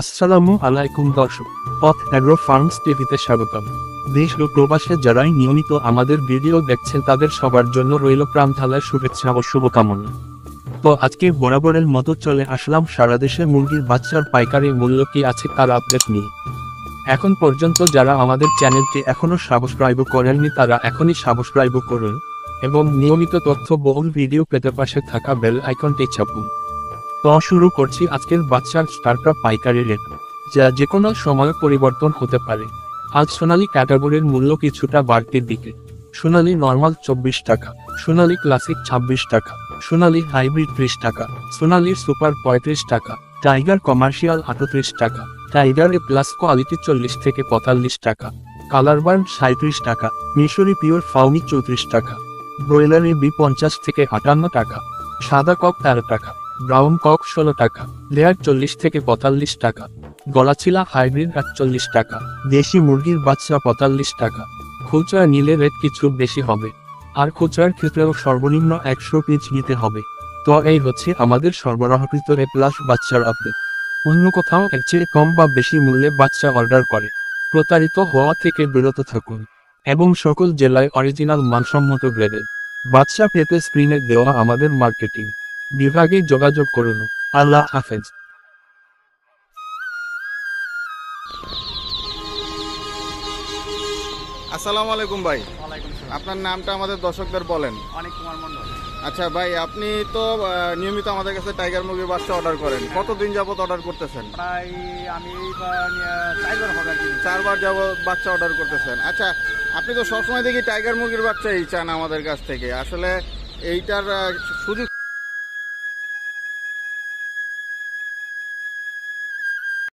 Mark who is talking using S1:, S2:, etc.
S1: আসসালামু আলাইকুম দর্শক, পথ অ্যাগ্রো ফার্মস টিভিতে স্বাগতম। দেশ ও প্রবাসে যারাই নিয়মিত আমাদের ভিডিও দেখছেন তাদের সবার জন্য রইল প্রাণঢালার শুভেচ্ছা ও শুভকামনা। তো আজকে বরাবরের মতো চলে আসলাম সারা দেশে মুরগির বাচ্চার পাইকারি মূল্য কি আছে তার আপডেট নিয়ে। এখন পর্যন্ত যারা আমাদের চ্যানেলটি এখনও সাবস্ক্রাইব করেননি তারা এখনই সাবস্ক্রাইব করুন এবং নিয়মিত তথ্য বহুল ভিডিও পেতে পাশে থাকা বেল আইকনটি চাপুন। তো শুরু করছি আজকের বাচ্চার স্টার্টার পাইকারি রেট, যা যে কোনো সময় পরিবর্তন হতে পারে। আজ সোনালী ক্যাটাগরির মূল্য কিছুটা বাড়তির দিকে। সোনালী নর্মাল 24 টাকা, সোনালী ক্লাসিক 26 টাকা, সোনালী হাইব্রিড 30 টাকা, সোনালী সুপার 35 টাকা, টাইগার কমার্শিয়াল 38 টাকা, টাইগার এ প্লাস কোয়ালিটি 40 থেকে 45 টাকা, কালারবার্ন 37 টাকা, মিশরি পিওর ফাউমি 34 টাকা, ব্রয়লার বি 50 থেকে 58 টাকা, সাদা কক 13 টাকা, ব্রাউন কক 16 টাকা, লেয়ার 40 থেকে 45 টাকা, গলাচিলা হাইব্রিড 48 টাকা, দেশি মুরগির বাচ্চা 45 টাকা। খুচরা নিলে রেট কিছু বেশি হবে, আর খুচরার ক্ষেত্রেও সর্বনিম্ন 100 পিস নিতে হবে। তো এই হচ্ছে আমাদের সরবরাহকৃত এ প্লাস বাচ্চার আপডেট। অন্য কোথাও এর চেয়ে কম বা বেশি মূল্যে বাচ্চা অর্ডার করে প্রতারিত হওয়া থেকে বিরত থাকুন এবং সকল জেলায় অরিজিনাল মানসম্মত গ্রেডের বাচ্চা পেতে স্ক্রিনে দেওয়া আমাদের মার্কেটিং বিভাগে যোগাযোগ করুন। আল্লাহ হাফেজ।
S2: আসসালামু আলাইকুম ভাই,
S3: ওয়ালাইকুম আসসালাম।
S2: আপনার নামটা আমাদের দর্শকদের বলেন।
S3: অনেক কুমার মন্ডল।
S2: আচ্ছা ভাই, আপনি তো নিয়মিত আমাদের কাছে টাইগার মুরগির বাচ্চা অর্ডার করেন, কতদিন যাবত অর্ডার করতেছেন?
S3: প্রায় আমি 4বার হবে আর কি।
S2: 4বার যাবত বাচ্চা অর্ডার করতেছেন। আচ্ছা, আপনি তো সবসময় দেখি টাইগার মুরগির বাচ্চাই চান আমাদের কাছ থেকে, আসলে এইটার সুযোগ